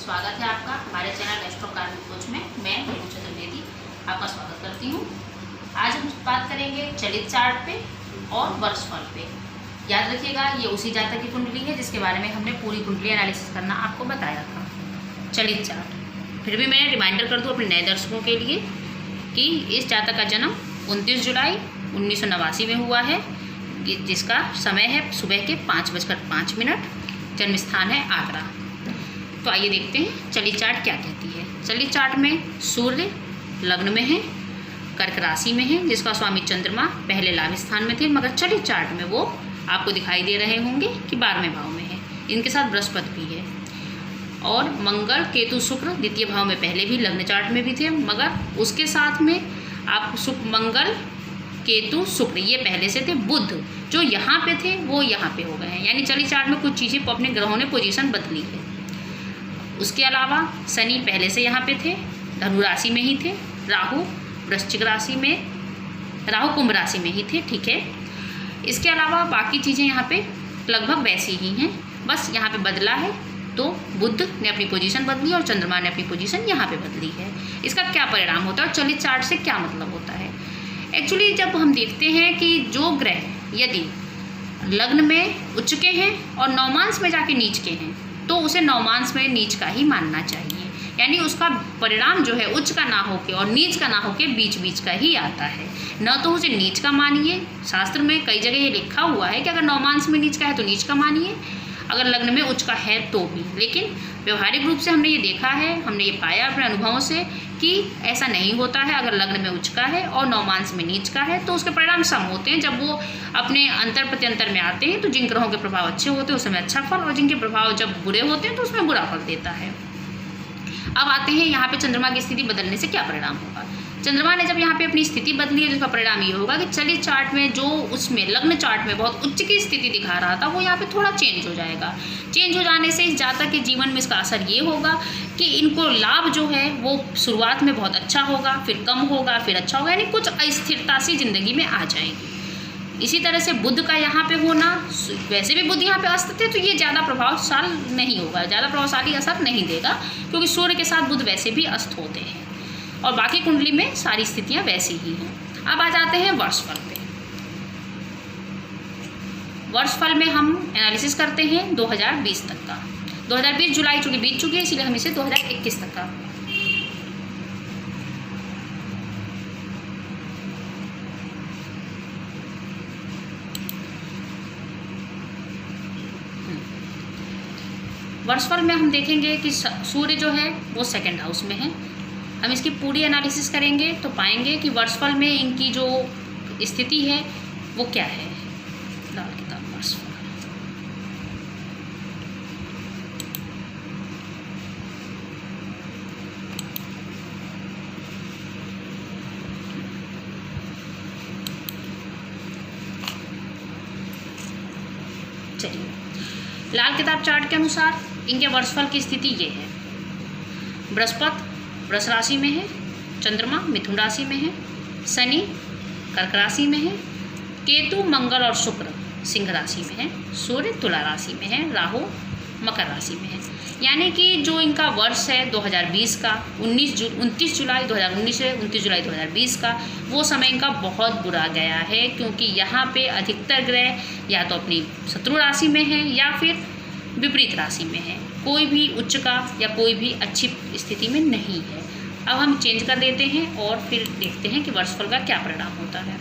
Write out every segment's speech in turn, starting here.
स्वागत है आपका हमारे चैनल एस्ट्रो कार्मिक कोच में। मैं रेणु चतुर्वेदी आपका स्वागत करती हूँ। आज हम बात करेंगे चलित चार्ट पे और वर्षफल पे। याद रखिएगा, ये उसी जातक की कुंडली है जिसके बारे में हमने पूरी कुंडली एनालिसिस करना आपको बताया था। चलित चार्ट फिर भी मैं रिमाइंडर कर दूँ अपने नए दर्शकों के लिए कि इस जातक का जन्म 29 जुलाई 1989 में हुआ है, जिसका समय है सुबह के 5:05। जन्म स्थान है आगरा। तो आइए देखते हैं चलित चार्ट क्या कहती है। चलित चार्ट में सूर्य लग्न में है, कर्क राशि में है, जिसका स्वामी चंद्रमा पहले लाभ स्थान में थे, मगर चलित चार्ट में वो आपको दिखाई दे रहे होंगे कि 12वें भाव में है। इनके साथ बृहस्पति भी है और मंगल केतु शुक्र द्वितीय भाव में पहले भी लग्न चार्ट में भी थे, मगर उसके साथ में आप मंगल केतु शुक्र ये पहले से थे। बुध जो यहाँ पे थे वो यहाँ पे हो गए हैं, यानी चलित चार्ट में कुछ चीज़ें अपने ग्रहों ने पोजीशन बदली है। उसके अलावा शनि पहले से यहाँ पे थे, धनु राशि में ही थे। राहु वृश्चिक राशि में, राहु कुंभ राशि में ही थे, ठीक है। इसके अलावा बाकी चीज़ें यहाँ पे लगभग वैसी ही हैं, बस यहाँ पे बदला है तो बुध ने अपनी पोजीशन बदली और चंद्रमा ने अपनी पोजीशन यहाँ पे बदली है। इसका क्या परिणाम होता है और चलित चार्ट से क्या मतलब होता है? एक्चुअली जब हम देखते हैं कि जो ग्रह यदि लग्न में उच्च के हैं और नवमांश में जाके नीच के हैं तो उसे नवमांश में नीच का ही मानना चाहिए, यानी उसका परिणाम जो है उच्च का ना होके और नीच का ना होके बीच बीच का ही आता है। न तो उसे नीच का मानिए, शास्त्र में कई जगह ये लिखा हुआ है कि अगर नवमांश में नीच का है तो नीच का मानिए, अगर लग्न में उच्च का है तो भी। लेकिन व्यवहारिक रूप से हमने ये देखा है, हमने ये पाया अपने अनुभवों से कि ऐसा नहीं होता है। अगर लग्न में उच्च का है और नवमांश में नीच का है तो उसके परिणाम सम होते हैं। जब वो अपने अंतर प्रत्यंतर में आते हैं तो जिन ग्रहों के प्रभाव अच्छे होते हैं उसमें अच्छा फल, और जिनके प्रभाव जब बुरे होते हैं तो उसमें बुरा फल देता है। अब आते हैं यहाँ पे चंद्रमा की स्थिति बदलने से क्या परिणाम होगा। चंद्रमा ने जब यहाँ पे अपनी स्थिति बदली है, जिसका परिणाम ये होगा कि चलित चार्ट में जो उसमें लग्न चार्ट में बहुत उच्च की स्थिति दिखा रहा था वो यहाँ पे थोड़ा चेंज हो जाएगा। चेंज हो जाने से इस जातक के जीवन में इसका असर ये होगा कि इनको लाभ जो है वो शुरुआत में बहुत अच्छा होगा, फिर कम होगा, फिर अच्छा होगा, यानी कुछ अस्थिरता सी जिंदगी में आ जाएगी। इसी तरह से बुध का यहाँ पे होना, वैसे भी बुध यहाँ पे अस्त थे तो ये ज़्यादा प्रभावशाली नहीं होगा, ज़्यादा प्रभावशाली असर नहीं देगा, क्योंकि सूर्य के साथ बुध वैसे भी अस्त होते हैं और बाकी कुंडली में सारी स्थितियाँ वैसी ही हैं। अब आ जाते हैं वर्षफल पे। वर्षफल में हम एनालिसिस करते हैं 2020 तक का। 2020 जुलाई चूँकि बीत चुकी है इसलिए हम इसे 2021 तक का वर्षफल में हम देखेंगे कि सूर्य जो है वो सेकंड हाउस में है। हम इसकी पूरी एनालिसिस करेंगे तो पाएंगे कि वर्षफल में इनकी जो स्थिति है वो क्या है। लाल किताब वर्षफल चलिए, लाल किताब चार्ट के अनुसार इनके वर्षफल की स्थिति ये है। बृहस्पति वृष राशि में है, चंद्रमा मिथुन राशि में है, शनि कर्क राशि में है, केतु मंगल और शुक्र सिंह राशि में है, सूर्य तुला राशि में है, राहु मकर राशि में है। यानी कि जो इनका वर्ष है 2020 का 29 जुलाई 2019 से 29 जुलाई 2020 का, वो समय इनका बहुत बुरा गया है, क्योंकि यहाँ पे अधिकतर ग्रह या तो अपनी शत्रु राशि में है या फिर विपरीत राशि में है। कोई भी उच्च का या कोई भी अच्छी स्थिति में नहीं है। अब हम चेंज कर देते हैं और फिर देखते हैं कि वर्षफल का क्या परिणाम होता है।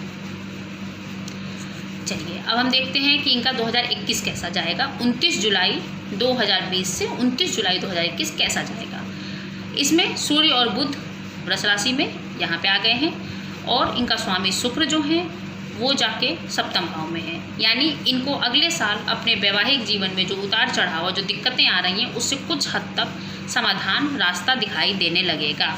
चलिए, अब हम देखते हैं कि इनका 2021 कैसा जाएगा। 29 जुलाई 2020 से 29 जुलाई 2021 कैसा जाएगा। इसमें सूर्य और बुध वृष राशि में यहाँ पे आ गए हैं और इनका स्वामी शुक्र जो है वो जाके सप्तम भाव में है। यानी इनको अगले साल अपने वैवाहिक जीवन में जो उतार चढ़ाव, जो दिक्कतें आ रही हैं, उससे कुछ हद तक समाधान रास्ता दिखाई देने लगेगा।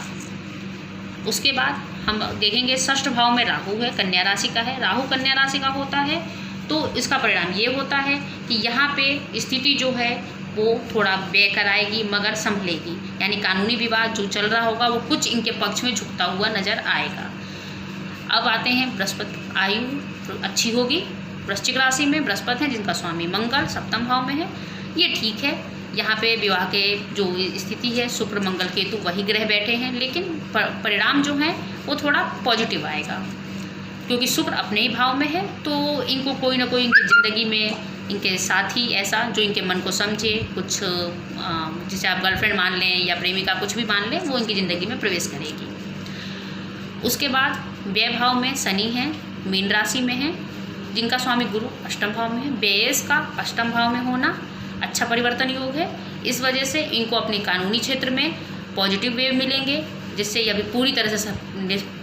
उसके बाद हम देखेंगे षष्ठ भाव में राहु है, कन्या राशि का है। राहु कन्या राशि का होता है तो इसका परिणाम ये होता है कि यहाँ पे स्थिति जो है वो थोड़ा व्यय कराएगी मगर संभलेगी, यानी कानूनी विवाद जो चल रहा होगा वो कुछ इनके पक्ष में झुकता हुआ नजर आएगा। अब आते हैं बृहस्पति, आयु अच्छी होगी। वृश्चिक राशि में बृहस्पति है जिनका स्वामी मंगल सप्तम भाव में है, ये ठीक है। यहाँ पे विवाह के जो स्थिति है शुक्र मंगल केतु वही ग्रह बैठे हैं, लेकिन परिणाम जो है वो थोड़ा पॉजिटिव आएगा, क्योंकि शुक्र अपने ही भाव में है। तो इनको कोई ना कोई इनकी ज़िंदगी में इनके साथी ऐसा जो इनके मन को समझे, कुछ जिसे आप गर्लफ्रेंड मान लें या प्रेमिका कुछ भी मान लें, वो इनकी ज़िंदगी में प्रवेश करेगी। उसके बाद व्यय भाव में शनि है, मीन राशि में है, जिनका स्वामी गुरु अष्टम भाव में है। व्यय का अष्टम भाव में होना अच्छा परिवर्तन योग है। इस वजह से इनको अपने कानूनी क्षेत्र में पॉजिटिव वेव मिलेंगे, जिससे ये अभी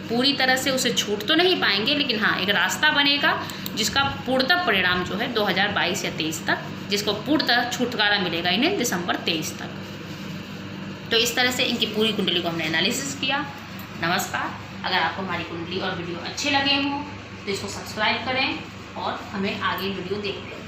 पूरी तरह से उसे छूट तो नहीं पाएंगे, लेकिन हाँ एक रास्ता बनेगा जिसका पूर्णतः परिणाम जो है 2022 या 23 तक, जिसको पूर्णतः छुटकारा मिलेगा इन्हें दिसंबर 23 तक। तो इस तरह से इनकी पूरी कुंडली को हमने एनालिसिस किया। नमस्कार। अगर आपको हमारी कुंडली और वीडियो अच्छे लगे हों तो इसको सब्सक्राइब करें और हमें आगे वीडियो देखते रहें।